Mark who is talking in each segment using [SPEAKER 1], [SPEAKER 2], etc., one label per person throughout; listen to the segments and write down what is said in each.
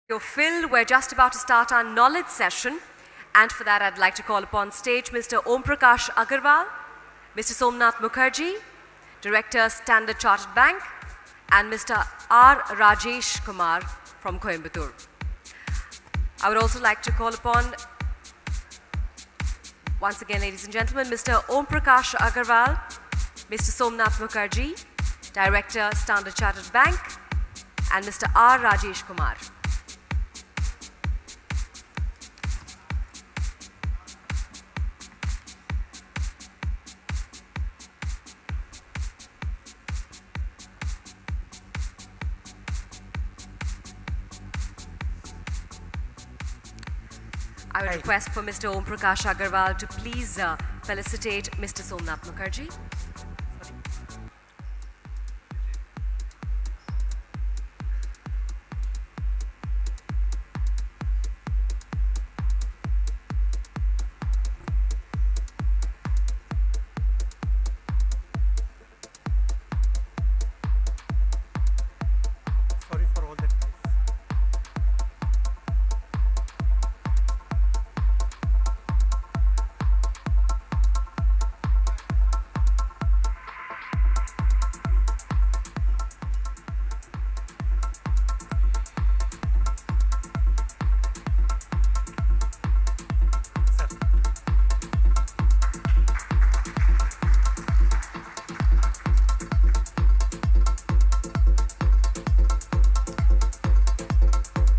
[SPEAKER 1] You're filled. We're just about to start our knowledge session, and for that I'd like to call upon stage Mr. Om Prakash Agarwal, Mr. Somnath Mukherjee, Director, Standard Chartered Bank, and Mr. R. Rajesh Kumar from Coimbatore. I would also like to call upon, once again, ladies and gentlemen, Mr. Om Prakash Agarwal, Mr. Somnath Mukherjee, Director, Standard Chartered Bank, and Mr. R. Rajesh Kumar. I would request for Mr. Om Prakash Agarwal to please felicitate Mr. Somnath Mukherjee.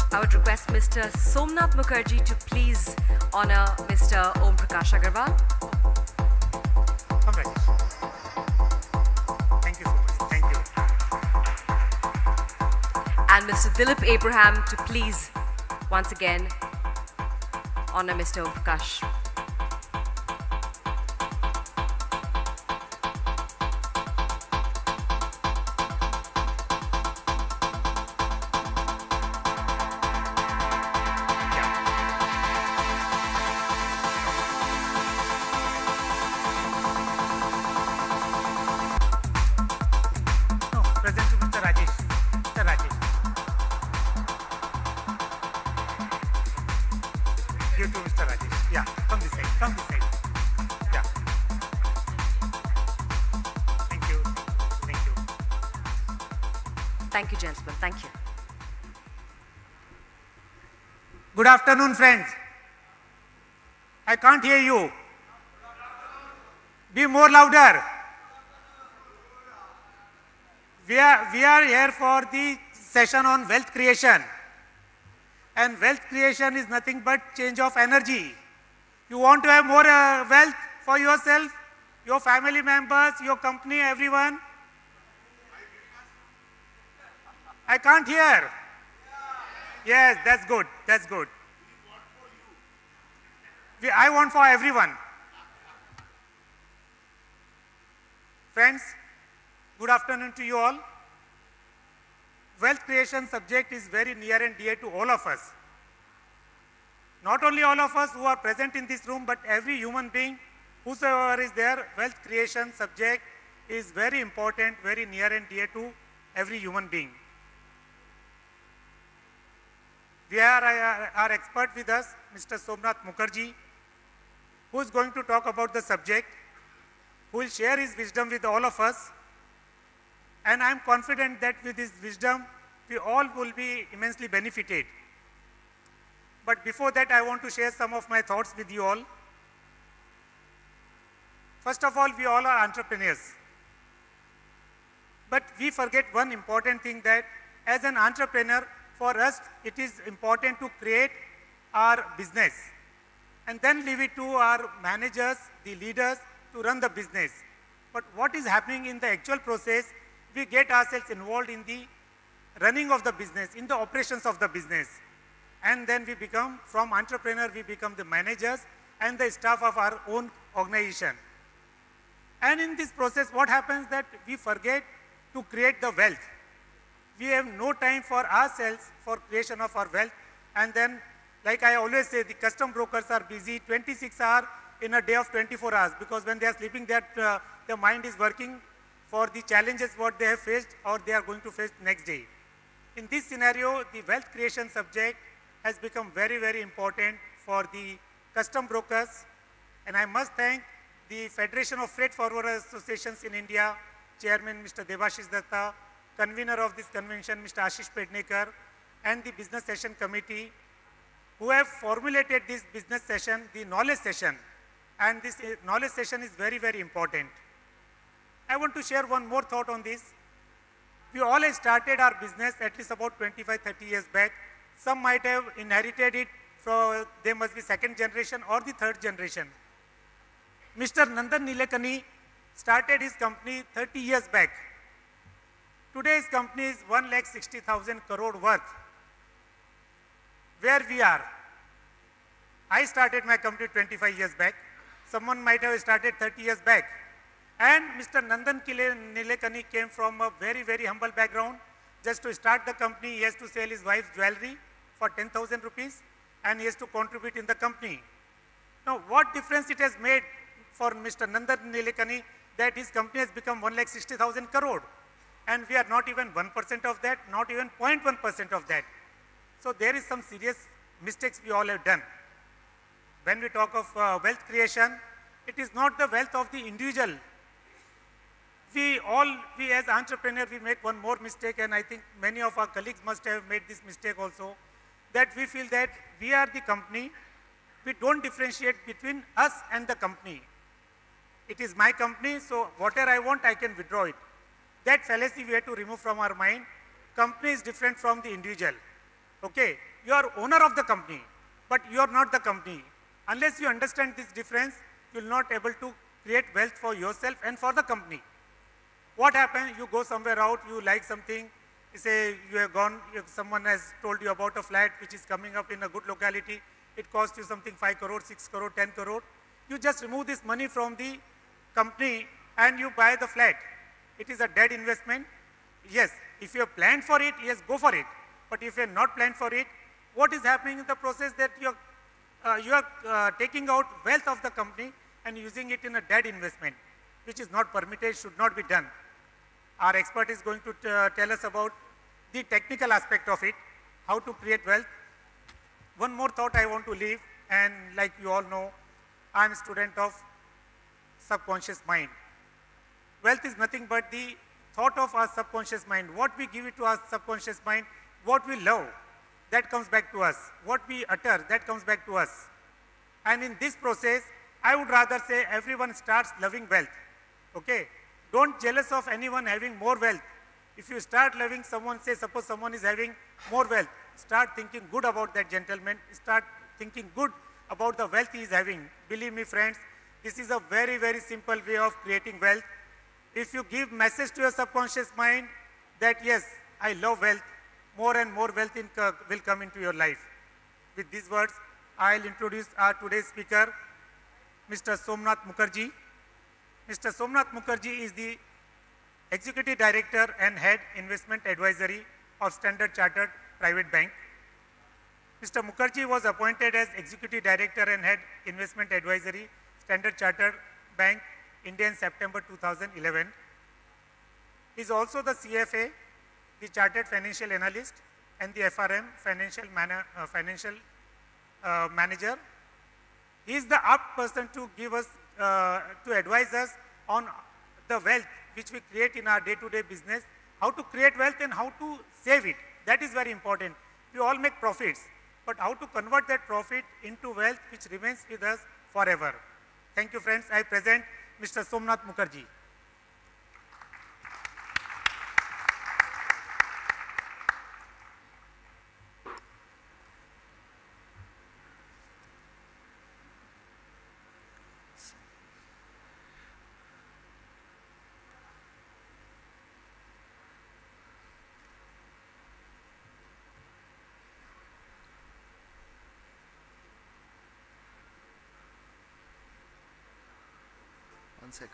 [SPEAKER 1] I would request Mr. Somnath Mukherjee to please honor Mr. Om Prakash Agarwal.
[SPEAKER 2] Thank you so much. Thank you.
[SPEAKER 1] And Mr. Dilip Abraham to please, once again, honor Mr. Om Prakash.
[SPEAKER 2] Present to Mr. Rajesh. Mr. Rajesh. Give to Mr. Rajesh. Yeah, come this side. Come this side. Yeah. Thank you. Thank you.
[SPEAKER 1] Thank you, gentlemen. Thank you.
[SPEAKER 2] Good afternoon, friends. I can't hear you. Be more louder. We are here for the session on wealth creation. And wealth creation is nothing but change of energy. You want to have more wealth for yourself, your family members, your company, everyone? I can't hear. Yes, that's good. That's good. I want for everyone. Friends, good afternoon to you all. Wealth creation subject is very near and dear to all of us. Not only all of us who are present in this room, but every human being, whosoever is there, wealth creation subject is very important, very near and dear to every human being. We have our expert with us, Mr. Somnath Mukherjee, who is going to talk about the subject, who will share his wisdom with all of us. And I am confident that with his wisdom, we all will be immensely benefited. But before that, I want to share some of my thoughts with you all. First of all, we all are entrepreneurs. But we forget one important thing, that as an entrepreneur, for us, it is important to create our business and then leave it to our managers, the leaders, to run the business. But what is happening in the actual process, we get ourselves involved in the running of the business, in the operations of the business. And then we become, from entrepreneur, we become the managers and the staff of our own organization. And in this process, what happens that we forget to create the wealth. We have no time for ourselves for creation of our wealth. And then, like I always say, the custom brokers are busy 26 hours in a day of 24 hours, because when they are sleeping, their mind is working for the challenges what they have faced or they are going to face next day. In this scenario, the wealth creation subject has become very, very important for the custom brokers. And I must thank the Federation of Freight Forwarders Associations in India, Chairman Mr. Debashish Datta, convener of this convention Mr. Ashish Pednekar, and the Business Session Committee, who have formulated this business session, the knowledge session. And this knowledge session is very, very important. I want to share one more thought on this. We all have started our business at least about 25, 30 years back. Some might have inherited it from, they must be second generation or the third generation. Mr. Nandan Nilekani started his company 30 years back. Today's company is 1,60,000 crore worth. Where we are, I started my company 25 years back. Someone might have started 30 years back. And Mr. Nandan Nilekani came from a very, very humble background. Just to start the company, he has to sell his wife's jewelry for 10,000 rupees and he has to contribute in the company. Now, what difference it has made for Mr. Nandan Nilekani that his company has become 1,60,000 crore? And we are not even 1% of that, not even 0.1% of that. So there is some serious mistakes we all have done. When we talk of wealth creation, it is not the wealth of the individual. We as entrepreneurs, we make one more mistake, and I think many of our colleagues must have made this mistake also, that we feel that we are the company. We don't differentiate between us and the company. It is my company, so whatever I want, I can withdraw it. That fallacy we have to remove from our mind. Company is different from the individual. Okay, you are owner of the company, but you are not the company. Unless you understand this difference, you will not able to create wealth for yourself and for the company. What happens? You go somewhere out, you like something, you say you have gone, someone has told you about a flat which is coming up in a good locality, it costs you something 5 crore, 6 crore, 10 crore. You just remove this money from the company and you buy the flat. It is a dead investment. Yes, if you have planned for it, yes, go for it. But if you have not planned for it, what is happening in the process that you are taking out wealth of the company and using it in a dead investment, which is not permitted, should not be done. Our expert is going to tell us about the technical aspect of it, how to create wealth. One more thought I want to leave, and like you all know, I am a student of subconscious mind. Wealth is nothing but the thought of our subconscious mind. What we give it to our subconscious mind, what we love, that comes back to us. What we utter, that comes back to us. And in this process, I would rather say everyone starts loving wealth. Okay? Don't jealous of anyone having more wealth. If you start loving someone, say suppose someone is having more wealth, start thinking good about that gentleman, start thinking good about the wealth he is having. Believe me friends, this is a very, very simple way of creating wealth. If you give message to your subconscious mind that yes, I love wealth, more and more wealth will come into your life. With these words, I'll introduce our today's speaker, Mr. Somnath Mukherjee. Mr. Somnath Mukherjee is the Executive Director and Head Investment Advisory of Standard Chartered Private Bank. Mr. Mukherjee was appointed as Executive Director and Head Investment Advisory, Standard Chartered Bank, India in September 2011. He is also the CFA, the Chartered Financial Analyst, and the FRM, Financial Manager. He is the apt person to give us, to advise us on the wealth which we create in our day-to-day business, how to create wealth and how to save it. That is very important. We all make profits, but how to convert that profit into wealth which remains with us forever. Thank you, friends. I present Mr. Somnath Mukherjee.
[SPEAKER 3] One sec,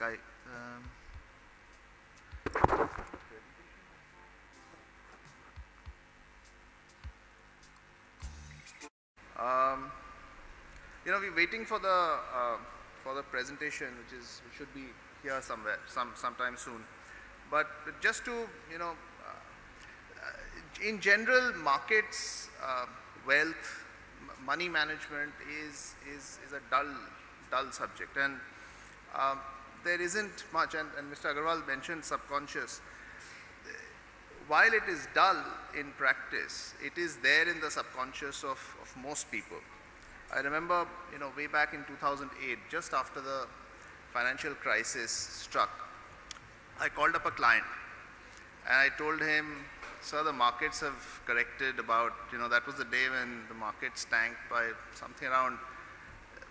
[SPEAKER 3] you know, we're waiting for the presentation, which should be here somewhere, sometime soon. But just to, you know, in general, markets, wealth, money management is a dull subject, and there isn't much, and Mr. Agarwal mentioned subconscious. While it is dull in practice, it is there in the subconscious of most people. I remember, way back in 2008, just after the financial crisis struck, I called up a client and I told him, sir, the markets have corrected about, that was the day when the markets tanked by something around,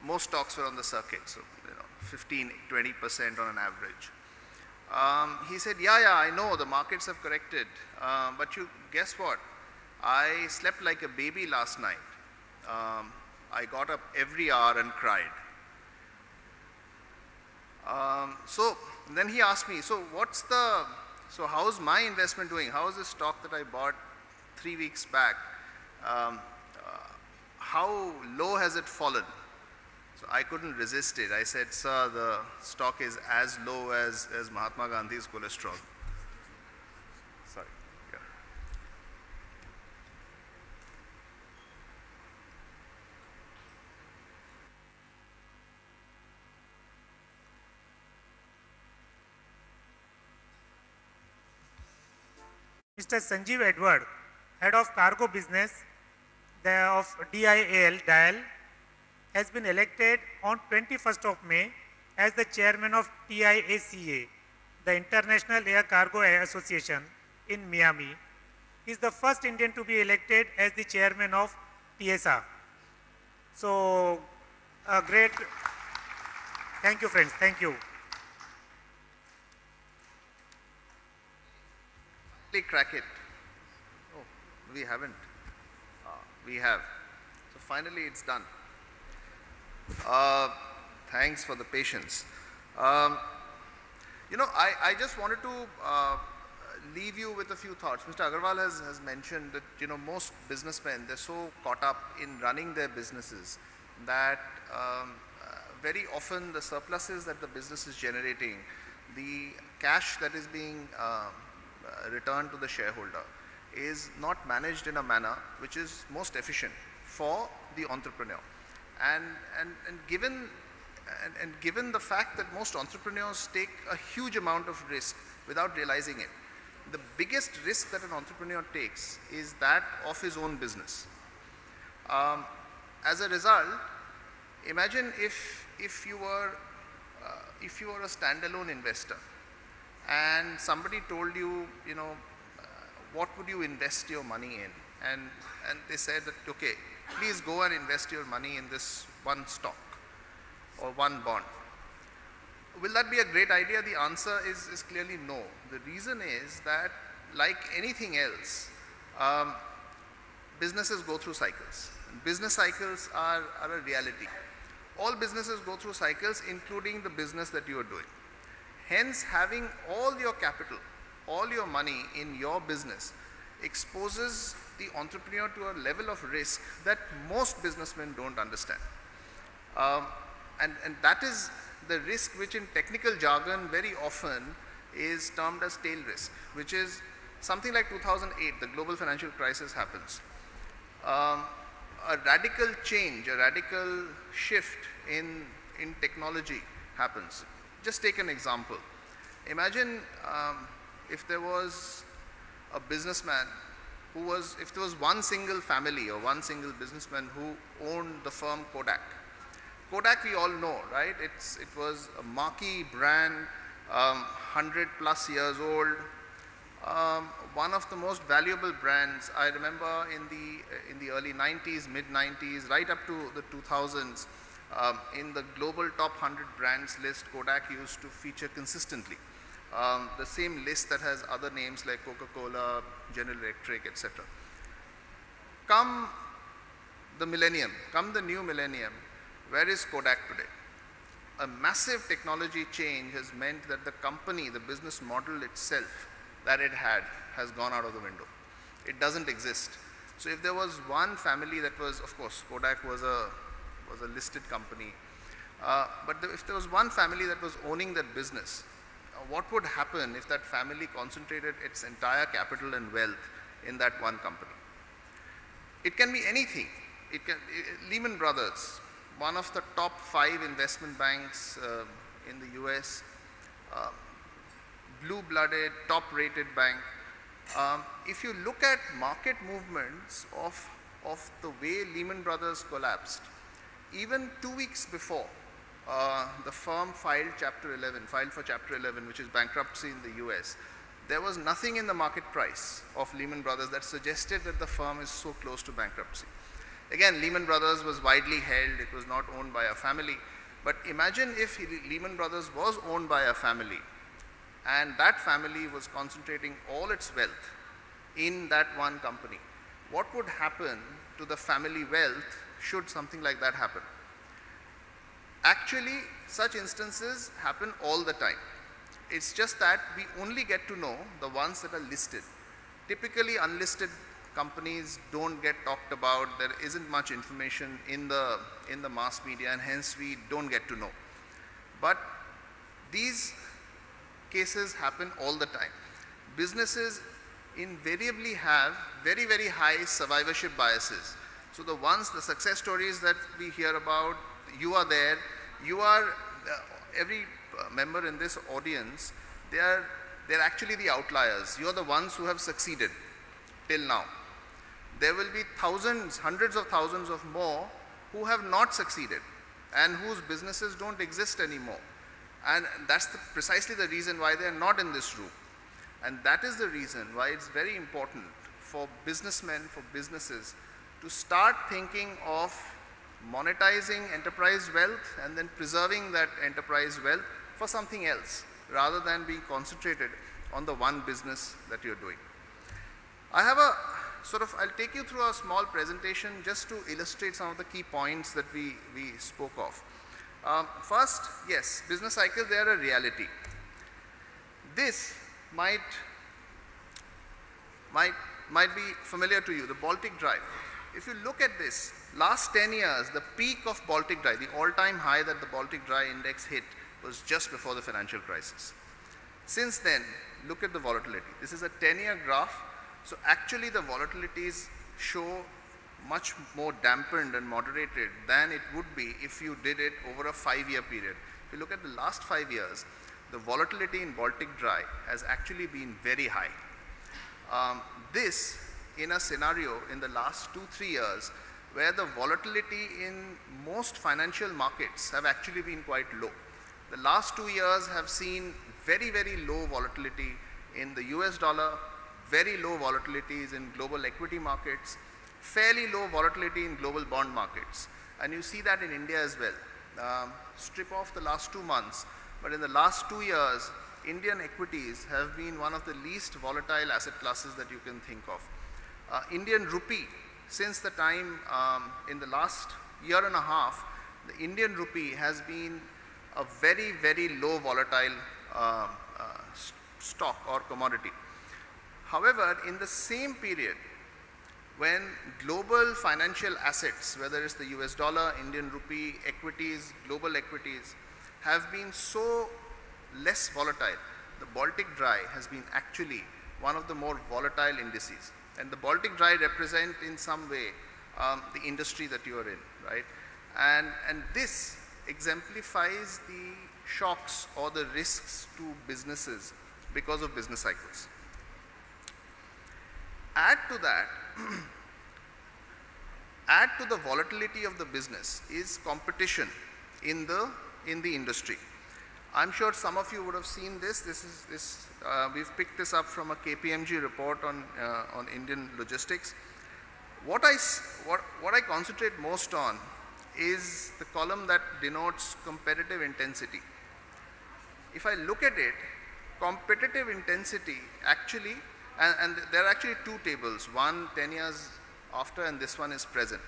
[SPEAKER 3] most stocks were on the circuit, so 15, 20% on an average. He said, yeah, I know the markets have corrected, but you guess what? I slept like a baby last night. I got up every hour and cried. So then he asked me, so how's my investment doing? How is this stock that I bought 3 weeks back? How low has it fallen? So I couldn't resist it. I said, sir, the stock is as low as Mahatma Gandhi's cholesterol. Sorry. Yeah.
[SPEAKER 2] Mr. Sanjeev Edward, Head of Cargo Business of DIAL, has been elected on 21st of May as the Chairman of TIACA, the International Air Cargo Association in Miami. He is the first Indian to be elected as the Chairman of TSA. So, a great, thank you friends, thank you.
[SPEAKER 3] Crack it. Oh, we haven't. We have. So finally it's done. Thanks for the patience. I just wanted to leave you with a few thoughts. Mr. Agarwal has mentioned that, most businessmen, they're so caught up in running their businesses that very often the surpluses that the business is generating, the cash that is being returned to the shareholder is not managed in a manner which is most efficient for the entrepreneur. And given the fact that most entrepreneurs take a huge amount of risk without realizing it, the biggest risk that an entrepreneur takes is that of his own business. As a result, imagine if you were a standalone investor and somebody told you, what would you invest your money in? And they said that, okay, please go and invest your money in this one stock or one bond. Will that be a great idea? The answer is clearly no. The reason is that, like anything else, businesses go through cycles. Business cycles are a reality. All businesses go through cycles, including the business that you are doing. Hence, having all your capital, all your money in your business exposes the entrepreneur to a level of risk that most businessmen don't understand. And that is the risk which in technical jargon very often is termed as tail risk, which is something like 2008, the global financial crisis happens. A radical change, a radical shift in technology happens. Just take an example. Imagine if there was a businessman if there was one single family or one single businessman who owned the firm Kodak. Kodak we all know, right? It was a marquee brand, 100 plus years old, one of the most valuable brands. I remember in the early 90s, mid 90s, right up to the 2000s, in the global top 100 brands list, Kodak used to feature consistently. The same list that has other names like Coca-Cola, General Electric, etc. Come the new millennium, where is Kodak today? A massive technology change has meant that the company, the business model itself that it had, has gone out of the window. It doesn't exist. So if there was one family that was, of course, Kodak was a listed company, but if there was one family that was owning that business, what would happen if that family concentrated its entire capital and wealth in that one company. It can be anything. Lehman Brothers, one of the top 5 investment banks in the US, blue-blooded, top-rated bank. If you look at market movements of the way Lehman Brothers collapsed, even 2 weeks before, the firm filed for Chapter 11, which is bankruptcy in the US, there was nothing in the market price of Lehman Brothers that suggested that the firm is so close to bankruptcy. Again, Lehman Brothers was widely held, it was not owned by a family, but imagine if Lehman Brothers was owned by a family, and that family was concentrating all its wealth in that one company. What would happen to the family wealth should something like that happen? Actually, such instances happen all the time. It's just that we only get to know the ones that are listed. Typically, unlisted companies don't get talked about. There isn't much information in the mass media, and hence we don't get to know. But these cases happen all the time. Businesses invariably have very, very high survivorship biases. So the success stories that we hear about, you are there, you are, every member in this audience, they're actually the outliers. You are the ones who have succeeded till now. There will be thousands, hundreds of thousands of more who have not succeeded and whose businesses don't exist anymore. And that's precisely the reason why they are not in this room. And that is the reason why it's very important for businessmen, for businesses, to start thinking of monetizing enterprise wealth and then preserving that enterprise wealth for something else, rather than being concentrated on the one business that you're doing. I'll take you through a small presentation just to illustrate some of the key points that we spoke of. First, yes, business cycles, they are a reality. This might be familiar to you, the Baltic Drive. If you look at this, last 10 years, the peak of Baltic Dry, the all-time high that the Baltic Dry index hit was just before the financial crisis. Since then, look at the volatility. This is a 10-year graph. So actually the volatilities show much more dampened and moderated than it would be if you did it over a 5-year period. If you look at the last 5 years, the volatility in Baltic Dry has actually been very high. This in a scenario in the last 2-3 years where the volatility in most financial markets have actually been quite low. The last 2 years have seen very, very low volatility in the US dollar, very low volatilities in global equity markets, fairly low volatility in global bond markets. And you see that in India as well. Strip off the last 2 months, but in the last 2 years, Indian equities have been one of the least volatile asset classes that you can think of. Indian rupee, since the time in the last year and a half, the Indian rupee has been a very, very low volatile stock or commodity. However, in the same period, when global financial assets, whether it's the US dollar, Indian rupee, equities, global equities, have been so less volatile, the Baltic Dry has been actually one of the more volatile indices. And the Baltic Dry represent in some way the industry that you are in, right? And this exemplifies the shocks or the risks to businesses because of business cycles. Add to that, add to the volatility of the business is competition in the industry. I'm sure some of you would have seen this. We've picked this up from a KPMG report on Indian logistics. What I concentrate most on is the column that denotes competitive intensity. If I look at it, competitive intensity actually, and there are actually 2 tables, one 10 years after and this one is present.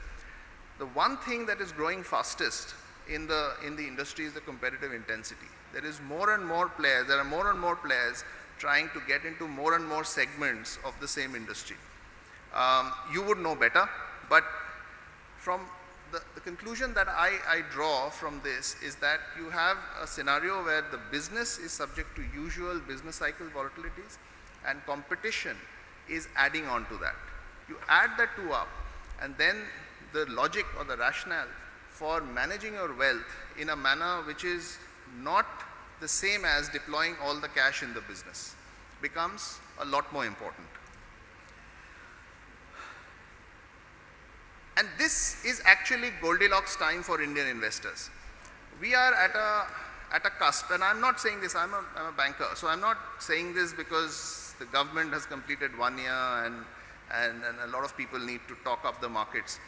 [SPEAKER 3] The one thing that is growing fastest in the industry is the competitive intensity. There is more and more players, there are more and more players trying to get into more and more segments of the same industry. You would know better, but from the conclusion that I draw from this is that you have a scenario where the business is subject to usual business cycle volatilities and competition is adding on to that. You add the two up, and then the logic or the rationale for managing your wealth in a manner which is not the same as deploying all the cash in the business becomes a lot more important. And this is actually Goldilocks time for Indian investors. We are at a cusp, and I'm not saying this, I'm a banker, so I'm not saying this because the government has completed 1 year and a lot of people need to talk up the markets.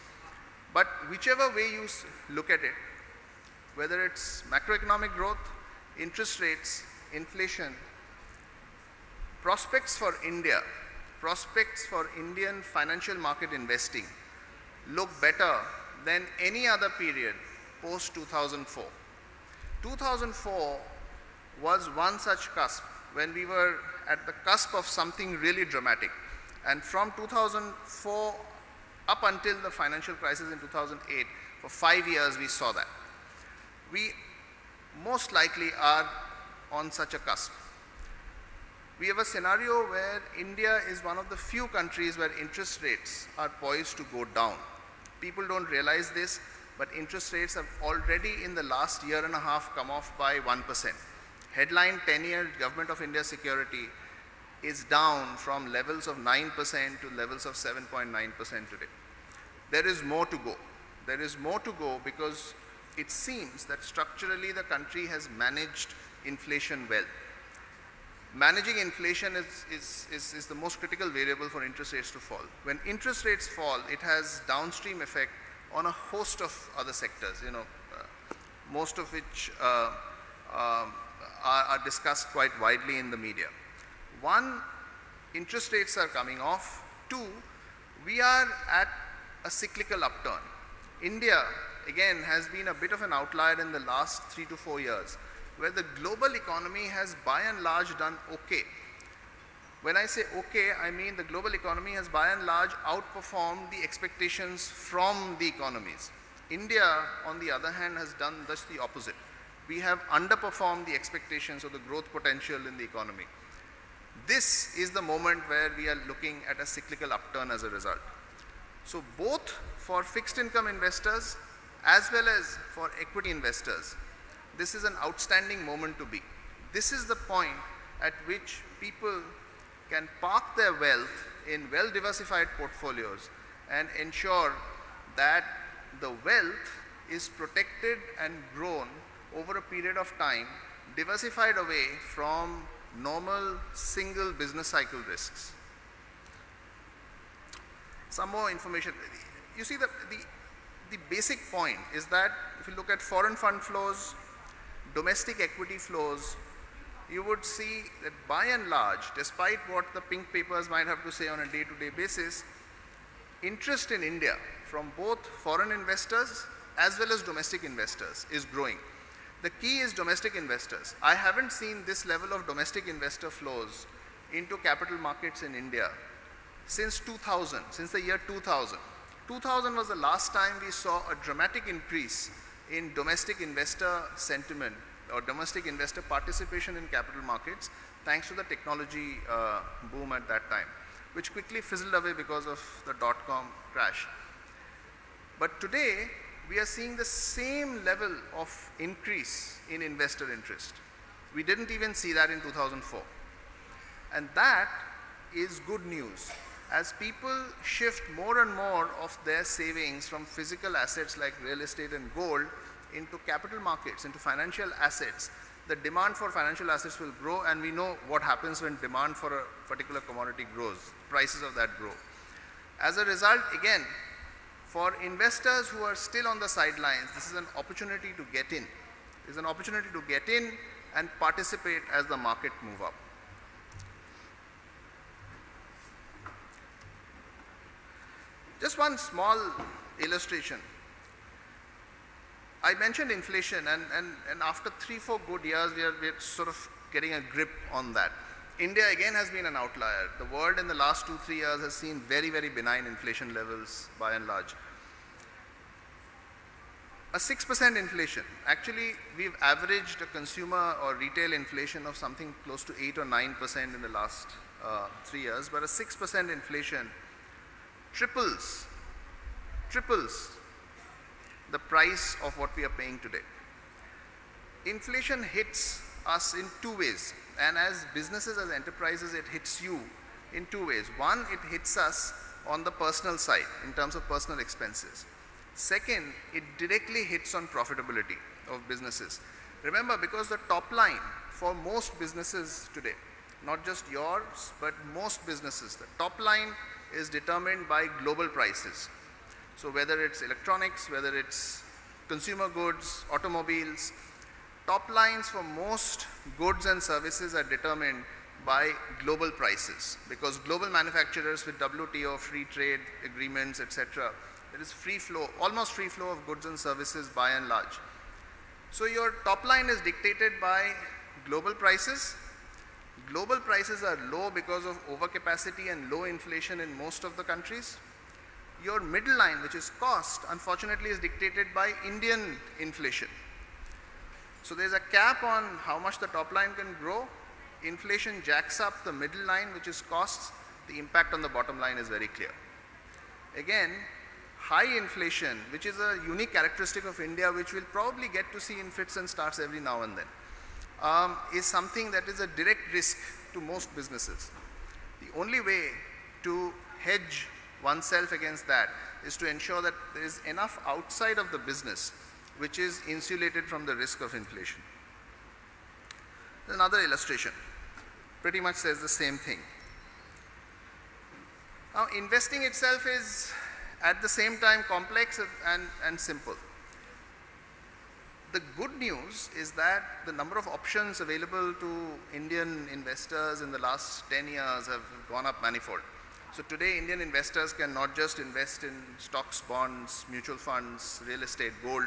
[SPEAKER 3] But whichever way you look at it, whether it's macroeconomic growth, interest rates, inflation, prospects for India, prospects for Indian financial market investing look better than any other period post 2004. 2004 was one such cusp when we were at the cusp of something really dramatic. And from 2004 up until the financial crisis in 2008, for 5 years we saw that. We most likely are on such a cusp. We have a scenario where India is one of the few countries where interest rates are poised to go down. People don't realize this, but interest rates have already in the last year and a half come off by 1%. Headline 10-year Government of India security is down from levels of 9% to levels of 7.9% today. There is more to go. There is more to go because it seems that structurally the country has managed inflation well. Managing inflation is the most critical variable for interest rates to fall. When interest rates fall, it has downstream effect on a host of other sectors, most of which are discussed quite widely in the media. One, interest rates are coming off. Two, we are at a cyclical upturn. India, again, has been a bit of an outlier in the last 3 to 4 years, where the global economy has by and large done okay. When I say okay, I mean the global economy has by and large outperformed the expectations from the economies. India, on the other hand, has done just the opposite. We have underperformed the expectations of the growth potential in the economy. This is the moment where we are looking at a cyclical upturn as a result. So both for fixed income investors as well as for equity investors, this is an outstanding moment to be. This is the point at which people can park their wealth in well-diversified portfolios and ensure that the wealth is protected and grown over a period of time, diversified away from normal single business cycle risks. Some more information. You see, the basic point is that if you look at foreign fund flows, domestic equity flows, you would see that by and large, despite what the pink papers might have to say on a day-to-day basis, interest in India from both foreign investors as well as domestic investors is growing. The key is domestic investors. I haven't seen this level of domestic investor flows into capital markets in India since 2000, since the year 2000. 2000 was the last time we saw a dramatic increase in domestic investor sentiment or domestic investor participation in capital markets, thanks to the technology boom at that time, which quickly fizzled away because of the dot-com crash. But today, we are seeing the same level of increase in investor interest. We didn't even see that in 2004. And that is good news. As people shift more and more of their savings from physical assets like real estate and gold into capital markets, into financial assets, the demand for financial assets will grow, and we know what happens when demand for a particular commodity grows, prices of that grow. As a result, again, for investors who are still on the sidelines, this is an opportunity to get in. It's an opportunity to get in and participate as the market move up. Just one small illustration. I mentioned inflation, and after 3-4 good years, we're sort of getting a grip on that. India again has been an outlier. The world in the last 2-3 years has seen very, very benign inflation levels by and large. A 6% inflation. Actually, we've averaged a consumer or retail inflation of something close to 8 or 9% in the last 3 years, but a 6% inflation triples the price of what we are paying today. Inflation hits us in two ways, and as businesses, as enterprises, it hits you in two ways. One, it hits us on the personal side in terms of personal expenses. Second, it directly hits on profitability of businesses. Remember, because the top line for most businesses today, not just yours, but most businesses, the top line is determined by global prices. So whether it's electronics, whether it's consumer goods, automobiles, top lines for most goods and services are determined by global prices, because global manufacturers with WTO, free trade agreements, etc., there is free flow, almost free flow of goods and services by and large. So your top line is dictated by global prices. Global prices are low because of overcapacity and low inflation in most of the countries. Your middle line, which is cost, unfortunately is dictated by Indian inflation. So there's a cap on how much the top line can grow. Inflation jacks up the middle line, which is costs. The impact on the bottom line is very clear. Again, high inflation, which is a unique characteristic of India, which we'll probably get to see in fits and starts every now and then, is something that is a direct risk to most businesses. The only way to hedge oneself against that is to ensure that there is enough outside of the business which is insulated from the risk of inflation. Another illustration pretty much says the same thing. Now, investing itself is at the same time complex and simple. The good news is that the number of options available to Indian investors in the last 10 years have gone up manifold. So today Indian investors can not just invest in stocks, bonds, mutual funds, real estate, gold.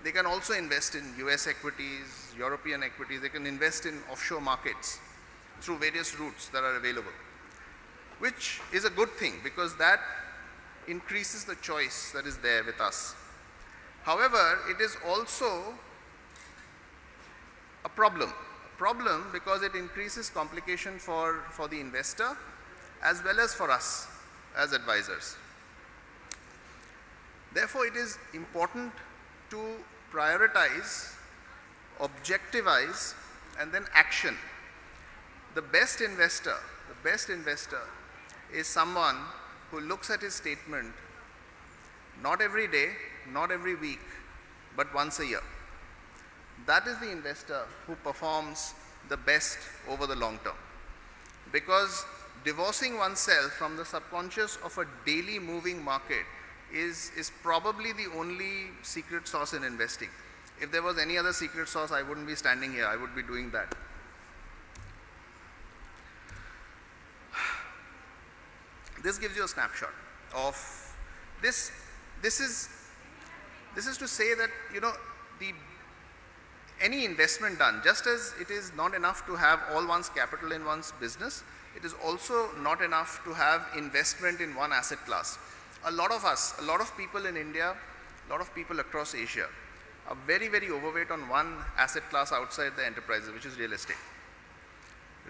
[SPEAKER 3] They can also invest in US equities, European equities. They can invest in offshore markets through various routes that are available, which is a good thing because that increases the choice that is there with us. However, it is also a problem because it increases complication for the investor as well as for us as advisors. Therefore, it is important to prioritize, objectivize, and then action. The best investor is someone who looks at his statement not every day, not every week, but once a year. That is the investor who performs the best over the long term. Because divorcing oneself from the subconscious of a daily moving market is probably the only secret sauce in investing. If there was any other secret sauce, I wouldn't be standing here, I would be doing that. This gives you a snapshot of this. This is to say that, you know, any investment done, just as it is not enough to have all one's capital in one's business, it is also not enough to have investment in one asset class. A lot of us, a lot of people in India, a lot of people across Asia are very, very overweight on one asset class outside the enterprises, which is real estate.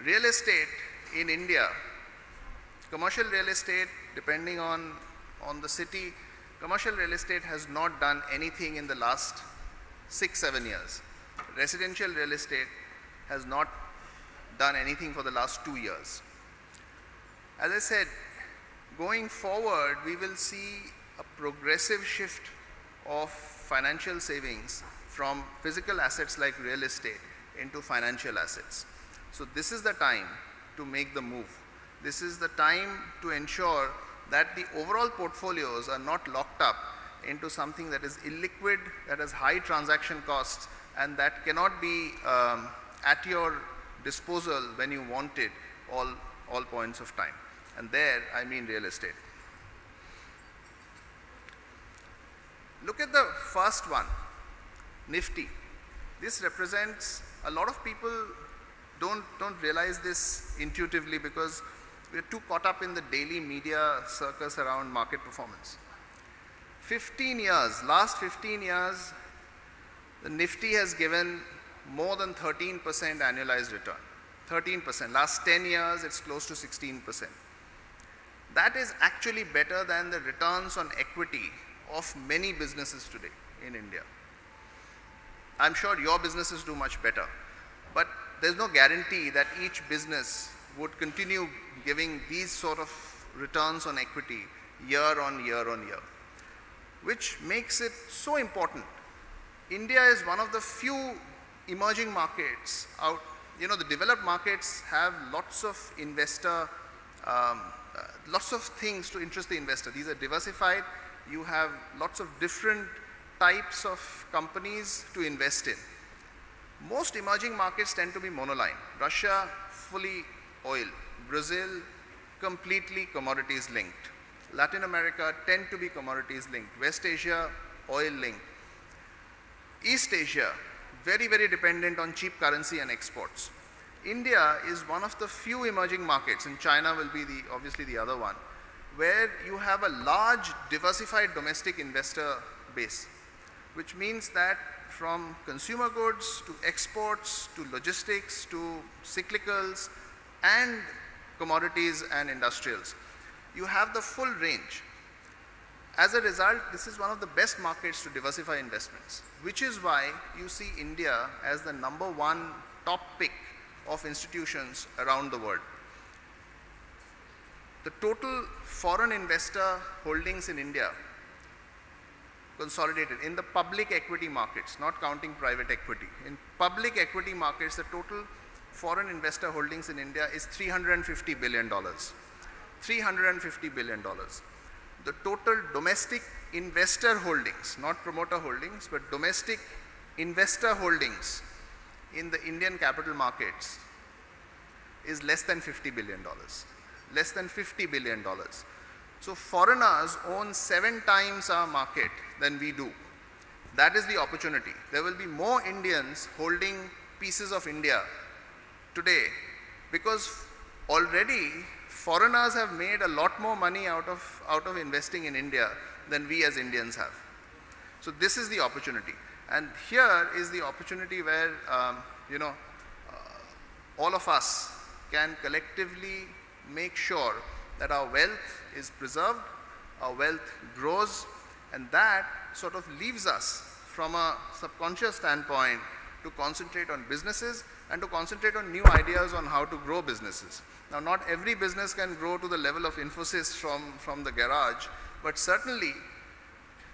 [SPEAKER 3] Real estate in India, commercial real estate, depending on the city, commercial real estate has not done anything in the last 6-7 years. Residential real estate has not done anything for the last 2 years. As I said, going forward, we will see a progressive shift of financial savings from physical assets like real estate into financial assets. So this is the time to make the move. This is the time to ensure that the overall portfolios are not locked up into something that is illiquid, that has high transaction costs, and that cannot be at your disposal when you want it all points of time. And there, I mean real estate. Look at the first one, Nifty. This represents, a lot of people don't realize this intuitively because we're too caught up in the daily media circus around market performance. 15 years, last 15 years, the Nifty has given more than 13% annualized return. 13%. Last 10 years, it's close to 16%. That is actually better than the returns on equity of many businesses today in India. I'm sure your businesses do much better, but there's no guarantee that each business would continue giving these sort of returns on equity year on year on year, which makes it so important. India is one of the few emerging markets out, you know, the developed markets have lots of investor, lots of things to interest the investor. These are diversified. You have lots of different types of companies to invest in. Most emerging markets tend to be monoline. Russia, fully oil. Brazil, completely commodities linked. Latin America tend to be commodities linked. West Asia, oil linked. East Asia, very, very dependent on cheap currency and exports. India is one of the few emerging markets, and China will be obviously the other one, where you have a large diversified domestic investor base, which means that from consumer goods to exports to logistics to cyclicals and commodities and industrials, you have the full range. As a result, this is one of the best markets to diversify investments, which is why you see India as the #1 top pick of institutions around the world. The total foreign investor holdings in India, consolidated in the public equity markets, not counting private equity. In public equity markets, the total foreign investor holdings in India is $350 billion. $350 billion. The total domestic investor holdings, not promoter holdings, but domestic investor holdings in the Indian capital markets is less than $50 billion. Less than $50 billion. So foreigners own 7 times our market than we do. That is the opportunity. There will be more Indians holding pieces of India today because already foreigners have made a lot more money out of investing in India than we as Indians have. So this is the opportunity. And here is the opportunity where, all of us can collectively make sure that our wealth is preserved, our wealth grows, and that sort of leaves us from a subconscious standpoint to concentrate on businesses and to concentrate on new ideas on how to grow businesses. Now, not every business can grow to the level of Infosys from the garage, but certainly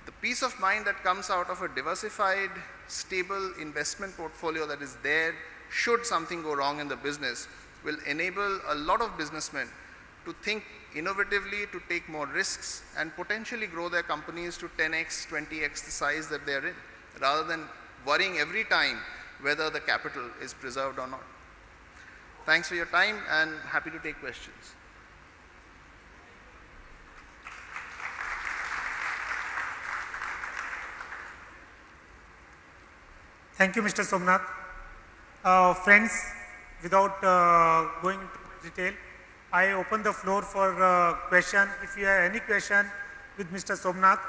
[SPEAKER 3] the peace of mind that comes out of a diversified, stable investment portfolio that is there should something go wrong in the business will enable a lot of businessmen to think innovatively, to take more risks, and potentially grow their companies to 10x, 20x the size that they're in, rather than worrying every time whether the capital is preserved or not. Thanks for your time, and happy to take questions.
[SPEAKER 2] Thank you, Mr. Somnath. Friends, without going into detail, I open the floor for question. If you have any question with Mr. Somnath,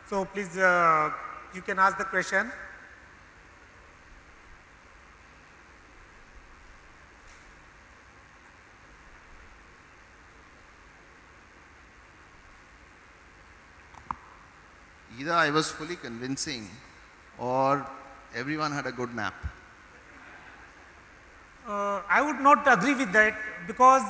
[SPEAKER 2] so please you can ask the question.
[SPEAKER 3] Either I was fully convincing or everyone had a good nap.
[SPEAKER 2] I would not agree with that because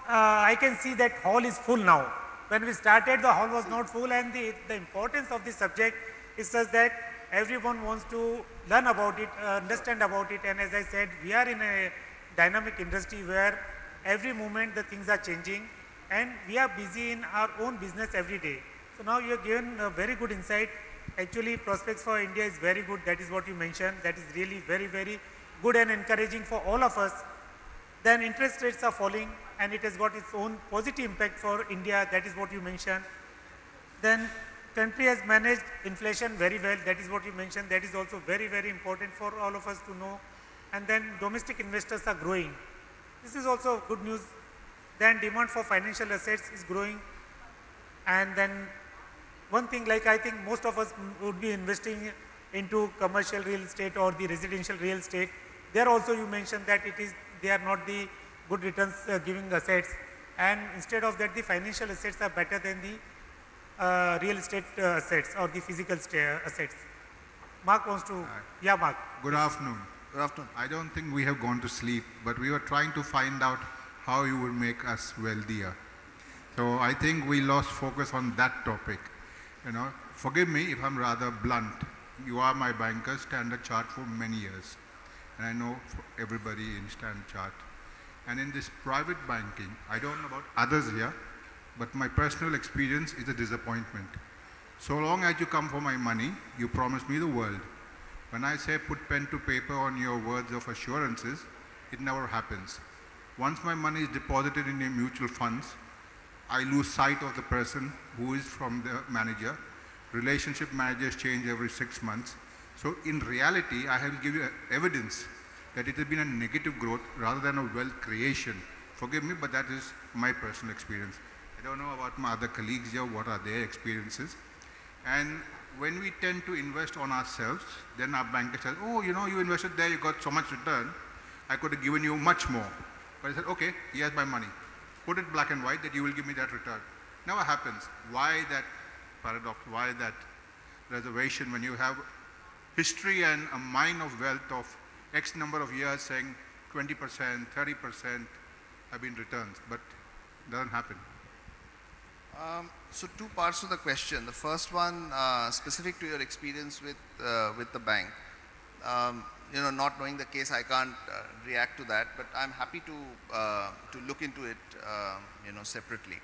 [SPEAKER 2] I can see that hall is full now. When we started, the hall was not full, and the importance of this subject is such that everyone wants to learn about it, understand about it, and as I said, we are in a dynamic industry where every moment the things are changing, and we are busy in our own business every day. So now you have given a very good insight. Actually, prospects for India is very good. That is what you mentioned. That is really very, very good and encouraging for all of us. Then interest rates are falling, and it has got its own positive impact for India. That is what you mentioned. Then country has managed inflation very well. That is what you mentioned. That is also very, very important for all of us to know. And then domestic investors are growing. This is also good news. Then demand for financial assets is growing. And then one thing, like I think most of us would be investing into commercial real estate or the residential real estate. There also you mentioned that they are not the good returns giving assets, and instead of that the financial assets are better than the real estate assets or the physical assets. Mark wants to, yeah Mark.
[SPEAKER 4] Good afternoon.
[SPEAKER 3] Good afternoon.
[SPEAKER 4] I don't think we have gone to sleep, but we were trying to find out how you would make us wealthier. So I think we lost focus on that topic. You know, forgive me if I'm rather blunt. You are my banker, Standard Chart for many years. And I know everybody in Standard Chart. And in this private banking, I don't know about others here, but my personal experience is a disappointment. So long as you come for my money, you promise me the world. When I say put pen to paper on your words of assurances, it never happens. Once my money is deposited in your mutual funds, I lose sight of the person who is from the manager. Relationship managers change every 6 months. So in reality, I have given you evidence that it has been a negative growth rather than a wealth creation. Forgive me, but that is my personal experience. I don't know about my other colleagues here, what are their experiences. And when we tend to invest on ourselves, then our banker says, oh, you know, you invested there, you got so much return. I could have given you much more. But I said, okay, here's my money. Put it black and white that you will give me that return. Never happens. Why that paradox? Why that reservation when you have history and a mine of wealth of X number of years saying 20%, 30% have been returns, but it doesn't happen.
[SPEAKER 3] So two parts to the question. The first one, specific to your experience with the bank. You know, not knowing the case, I can't react to that, but I'm happy to look into it, you know, separately.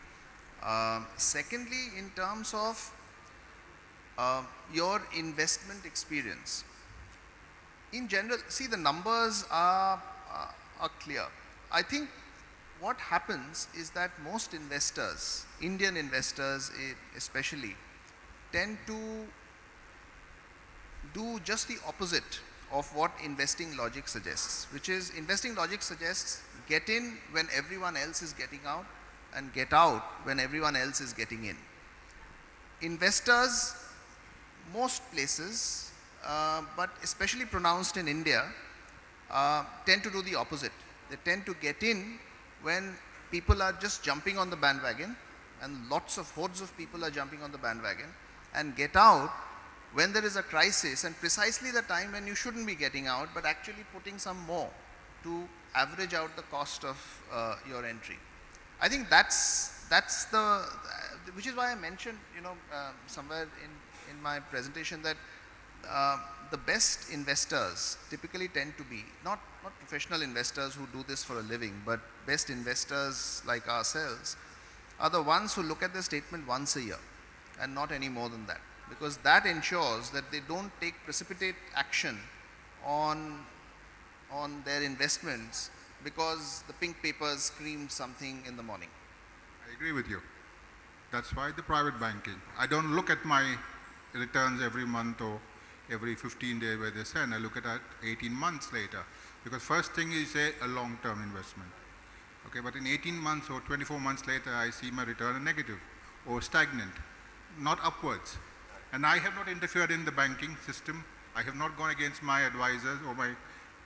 [SPEAKER 3] Secondly, in terms of your investment experience, in general, see, the numbers are clear. I think what happens is that most investors, Indian investors especially, tend to do just the opposite of what investing logic suggests, which is investing logic suggests get in when everyone else is getting out and get out when everyone else is getting in. Investors, most places, but especially pronounced in India, tend to do the opposite. They tend to get in when people are just jumping on the bandwagon, and lots of hordes of people are jumping on the bandwagon, and get out when there is a crisis, and precisely the time when you shouldn't be getting out, but actually putting some more to average out the cost of your entry. I think that's the, which is why I mentioned, you know, somewhere in my presentation that the best investors typically tend to be not professional investors who do this for a living, but best investors like ourselves are the ones who look at the statement once a year and not any more than that, because that ensures that they don't take precipitate action on their investments because the pink papers screamed something in the morning.
[SPEAKER 4] I agree with you. That's why the private banking. I don't look at my returns every month or every 15 days where they send. I look at that 18 months later, because first thing is a long-term investment. Okay, but in 18 months or 24 months later, I see my return negative or stagnant, not upwards. And I have not interfered in the banking system. I have not gone against my advisors or my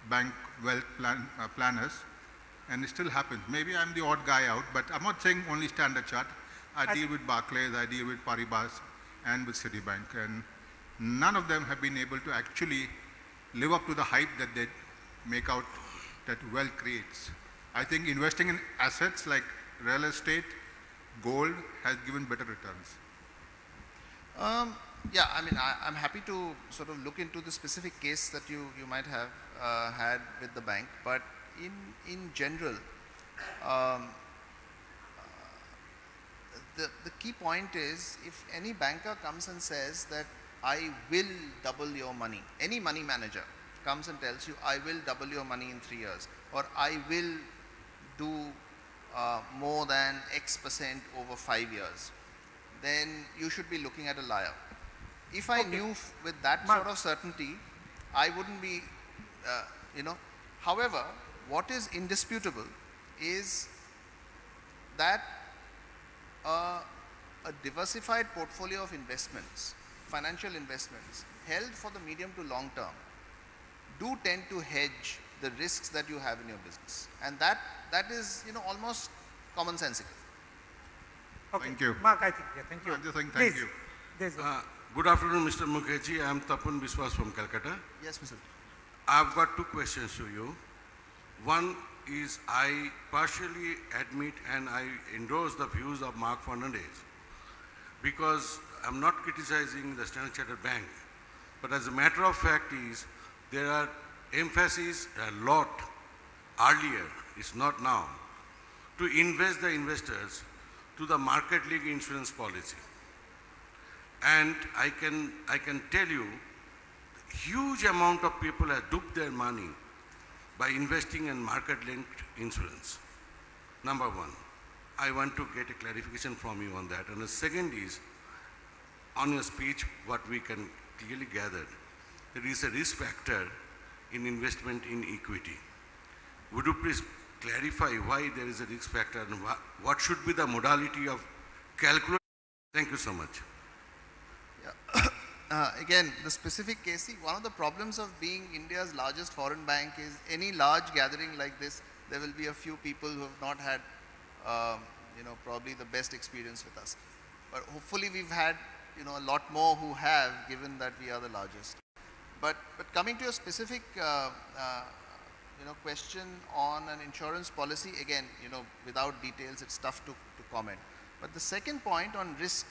[SPEAKER 4] bank wealth planners, and it still happens. Maybe I'm the odd guy out, but I'm not saying only Standard Chart. I deal with Barclays, I deal with Paribas and with Citibank, and none of them have been able to actually live up to the hype that they make out that wealth creates. I think investing in assets like real estate, gold has given better returns.
[SPEAKER 3] Yeah, I mean, I'm happy to sort of look into the specific case that you might have had with the bank, but in general, the key point is, if any banker comes and says that I will double your money, any money manager comes and tells you I will double your money in 3 years, or I will do more than X% over 5 years, then you should be looking at a liar. If I knew with that sort of certainty, I wouldn't be, you know. However, what is indisputable is that a diversified portfolio of investments, financial investments, held for the medium to long term, do tend to hedge the risks that you have in your business. And that is, you know, almost commonsensical.
[SPEAKER 2] Okay.
[SPEAKER 4] Thank you.
[SPEAKER 2] Mark, I think, yeah, thank you.
[SPEAKER 4] I'm just saying
[SPEAKER 2] Please.
[SPEAKER 4] thank you.
[SPEAKER 2] There's one.
[SPEAKER 5] Good afternoon, Mr. Mukherjee. I am Tapun Biswas from Calcutta.
[SPEAKER 3] Yes, Mr.
[SPEAKER 5] I've got two questions to you. One is I partially admit and I endorse the views of Mark Fernandez because I'm not criticizing the Standard Chartered Bank, but as a matter of fact is there are emphasis a lot earlier, it's not now, to invest the investors to the market link insurance policy. And I can tell you, huge amount of people have duped their money by investing in market-linked insurance. Number one, I want to get a clarification from you on that. And the second is, on your speech, what we can clearly gather, there is a risk factor in investment in equity. Would you please clarify why there is a risk factor and what should be the modality of calculation? Thank you so much.
[SPEAKER 3] Again, the specific case, see, one of the problems of being India's largest foreign bank is any large gathering like this, there will be a few people who have not had, you know, probably the best experience with us. But hopefully we've had, you know, a lot more who have, given that we are the largest. But coming to a specific, you know, question on an insurance policy, again, you know, without details, it's tough to comment. But the second point on risk,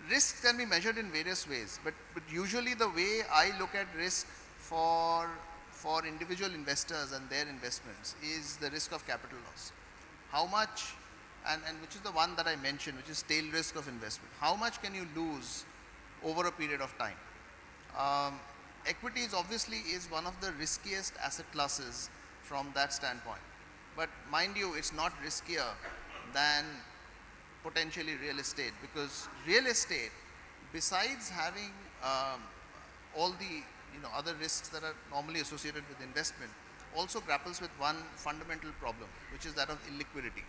[SPEAKER 3] risk can be measured in various ways, but usually the way I look at risk for individual investors and their investments is the risk of capital loss. How much, and which is the one that I mentioned, which is tail risk of investment. How much can you lose over a period of time? Equities obviously is one of the riskiest asset classes from that standpoint. But mind you, it's not riskier than potentially real estate, because real estate, besides having all the, you know, other risks that are normally associated with investment, also grapples with one fundamental problem, which is that of illiquidity.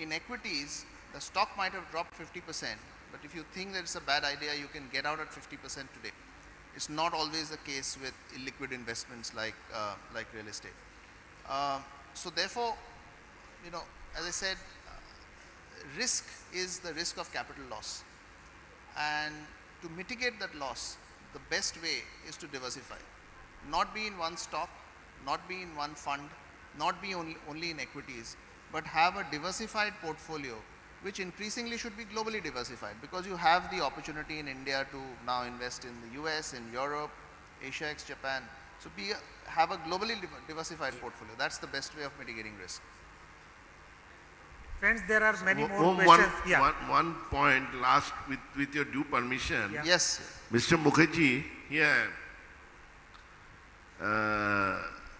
[SPEAKER 3] In equities, the stock might have dropped 50%, but if you think that it's a bad idea, you can get out at 50% today. It's not always the case with illiquid investments like real estate. So therefore, you know, as I said, risk is the risk of capital loss, and to mitigate that loss, the best way is to diversify. Not be in one stock, not be in one fund, not be only in equities, but have a diversified portfolio, which increasingly should be globally diversified, because you have the opportunity in India to now invest in the US, in Europe, Asia ex Japan. So have a globally diversified portfolio. That's the best way of mitigating risk.
[SPEAKER 2] Friends, there are many more questions.
[SPEAKER 6] One point last with your due permission.
[SPEAKER 2] Yeah.
[SPEAKER 3] Yes.
[SPEAKER 6] Mr. Mukherjee, here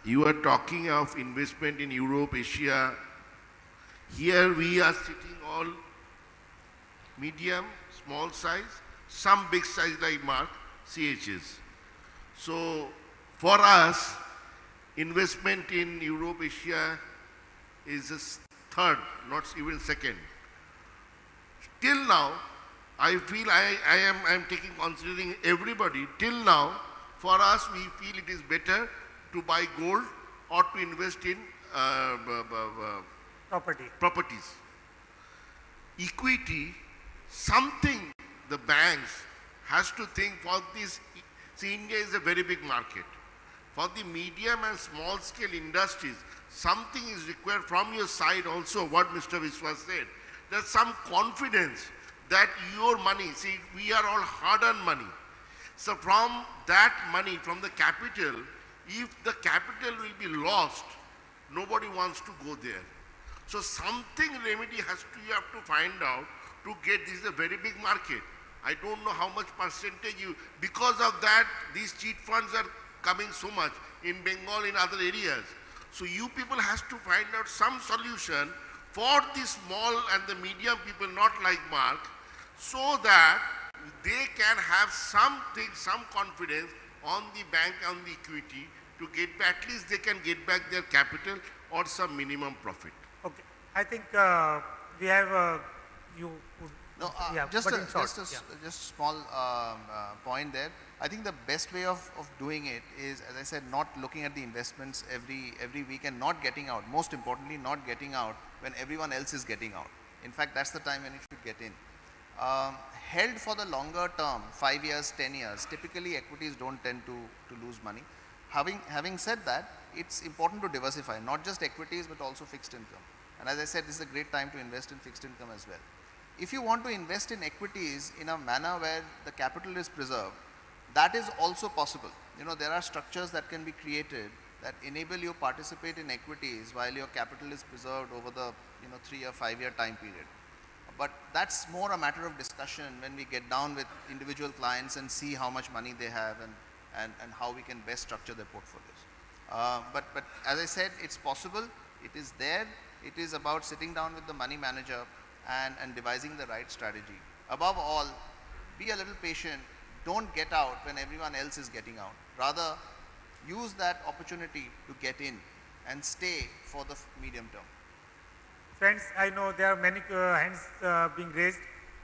[SPEAKER 6] you are talking of investment in Europe, Asia. Here we are sitting all medium, small size, some big size like Mark, CHs. So for us, investment in Europe, Asia is a third, not even second. Till now, I feel I am taking considering everybody. Till now, for us, we feel it is better to buy gold or to invest in properties. Equity, something the banks has to think for this. See, India is a very big market. For the medium and small scale industries, something is required from your side also, what Mr. Viswas said. There's some confidence that your money, see, we are all hard-earned money. So from that money, from the capital, if the capital will be lost, nobody wants to go there. So something remedy you have to find out to get, this is a very big market. I don't know how much percentage because of that, these cheat funds are coming so much in Bengal, in other areas. So you people has to find out some solution for the small and the medium people, not like Mark, so that they can have something, some confidence on the bank, on the equity, to get back, at least they can get back their capital or some minimum profit.
[SPEAKER 2] Okay, I think we have, you
[SPEAKER 3] No,
[SPEAKER 2] Yeah,
[SPEAKER 3] just
[SPEAKER 2] but
[SPEAKER 3] a,
[SPEAKER 2] in short,
[SPEAKER 3] just a,
[SPEAKER 2] yeah.
[SPEAKER 3] just a small point there. I think the best way of doing it is, as I said, not looking at the investments every week and not getting out. Most importantly, not getting out when everyone else is getting out. In fact, that's the time when you should get in. Held for the longer term, 5 years, 10 years, typically equities don't tend to lose money. Having said that, it's important to diversify, not just equities, but also fixed income. And as I said, this is a great time to invest in fixed income as well. If you want to invest in equities in a manner where the capital is preserved, that is also possible. You know, there are structures that can be created that enable you to participate in equities while your capital is preserved over the 3 or 5 year time period. But that's more a matter of discussion when we get down with individual clients and see how much money they have and how we can best structure their portfolios. But as I said, it's possible, it is there, it is about sitting down with the money manager and devising the right strategy. Above all, be a little patient, don't get out when everyone else is getting out. Rather, use that opportunity to get in and stay for the medium term.
[SPEAKER 2] Friends, I know there are many hands being raised,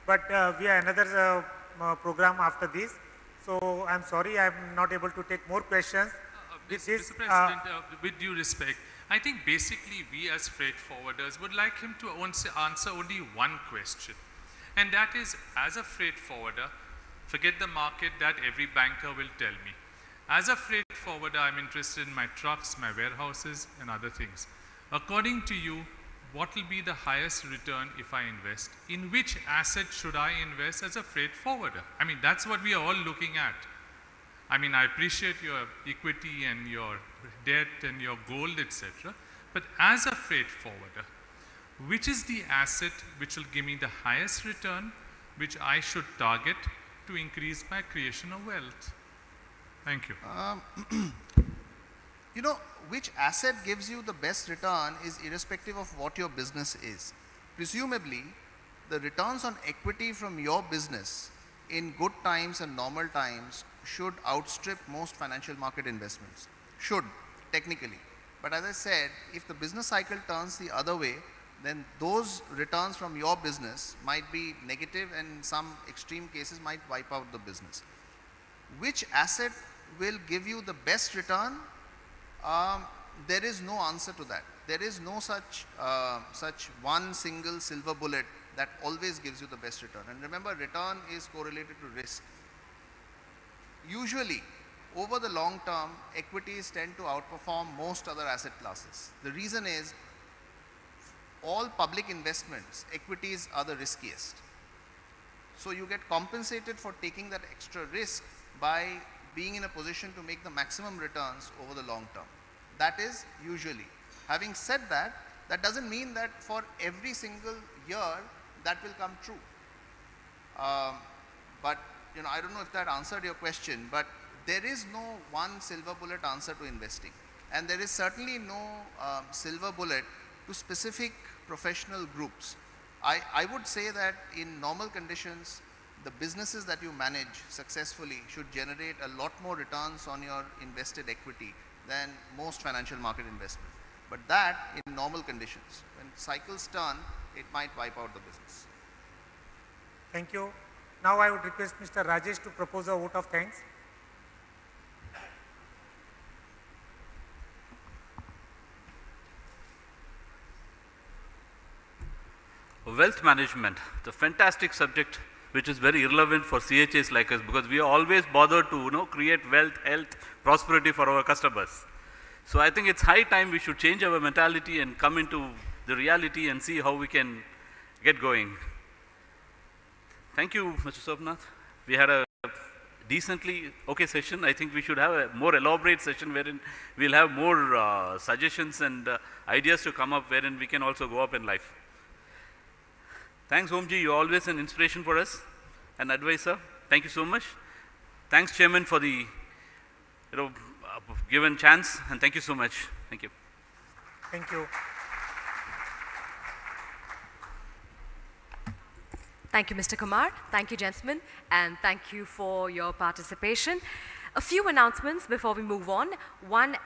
[SPEAKER 2] but we have another program after this. So I'm sorry I'm not able to take more questions.
[SPEAKER 7] Mr. President, with due respect, I think basically we as freight forwarders would like him to answer only one question. And that is, as a freight forwarder, forget the market that every banker will tell me. As a freight forwarder, I'm interested in my trucks, my warehouses, and other things. According to you, what will be the highest return if I invest? In which asset should I invest as a freight forwarder? I mean, that's what we are all looking at. I mean, I appreciate your equity and your debt and your gold, etc. But as a freight forwarder, which is the asset which will give me the highest return, which I should target to increase my creation of wealth? Thank you.
[SPEAKER 3] You know, which asset gives you the best return is irrespective of what your business is. Presumably, the returns on equity from your business in good times and normal times should outstrip most financial market investments. Should, technically. But as I said, if the business cycle turns the other way, then those returns from your business might be negative and in some extreme cases might wipe out the business. Which asset will give you the best return? There is no answer to that. There is no such one single silver bullet that always gives you the best return. And remember, return is correlated to risk. Usually, over the long term, equities tend to outperform most other asset classes. The reason is, all public investments, equities are the riskiest. So you get compensated for taking that extra risk by being in a position to make the maximum returns over the long term. That is usually. Having said that, that doesn't mean that for every single year that will come true. But I don't know if that answered your question, but there is no one silver bullet answer to investing. And there is certainly no silver bullet to specific professional groups. I would say that in normal conditions, the businesses that you manage successfully should generate a lot more returns on your invested equity than most financial market investments. But that in normal conditions. When cycles turn, it might wipe out the business.
[SPEAKER 2] Thank you. Now I would request Mr. Rajesh to propose a vote of thanks.
[SPEAKER 8] Wealth management, the fantastic subject which is very relevant for CHAs like us, because we are always bothered to create wealth, health, prosperity for our customers. So I think it's high time we should change our mentality and come into the reality and see how we can get going. Thank you, Mr. Somnath. We had a decently okay session. I think we should have a more elaborate session wherein we'll have more suggestions and ideas to come up wherein we can also go up in life. Thanks, Omji. You're always an inspiration for us, an advisor. Thank you so much. Thanks, Chairman, for the given chance, and thank you so much. Thank you.
[SPEAKER 2] Thank you.
[SPEAKER 1] Thank you, Mr. Kumar. Thank you, gentlemen, and thank you for your participation. A few announcements before we move on. One,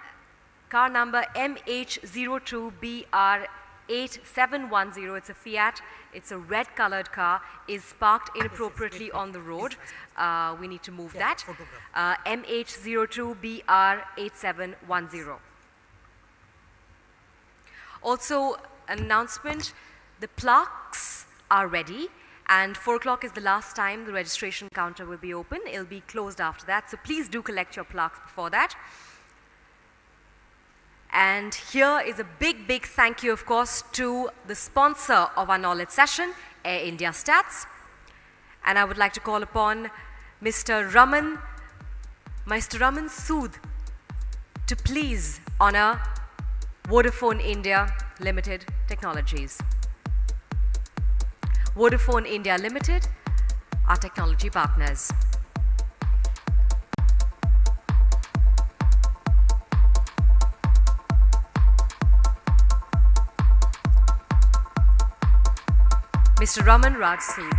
[SPEAKER 1] car number MH02BR 8710. It's a Fiat. It's a red colored car. Is parked inappropriately on the road. We need to move that. MH02BR8710. Also, an announcement, the plaques are ready, and 4 o'clock is the last time the registration counter will be open. It'll be closed after that, so please do collect your plaques before that. And here is a big, big thank you, of course, to the sponsor of our knowledge session, Air India Stats. And I would like to call upon Mr. Raman Sood to please honor Vodafone India Limited Technologies. Vodafone India Limited, our technology partners. Mr. Raman Raj Sood.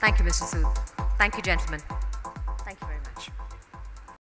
[SPEAKER 1] Thank you, Mr. Sood. Thank you, gentlemen.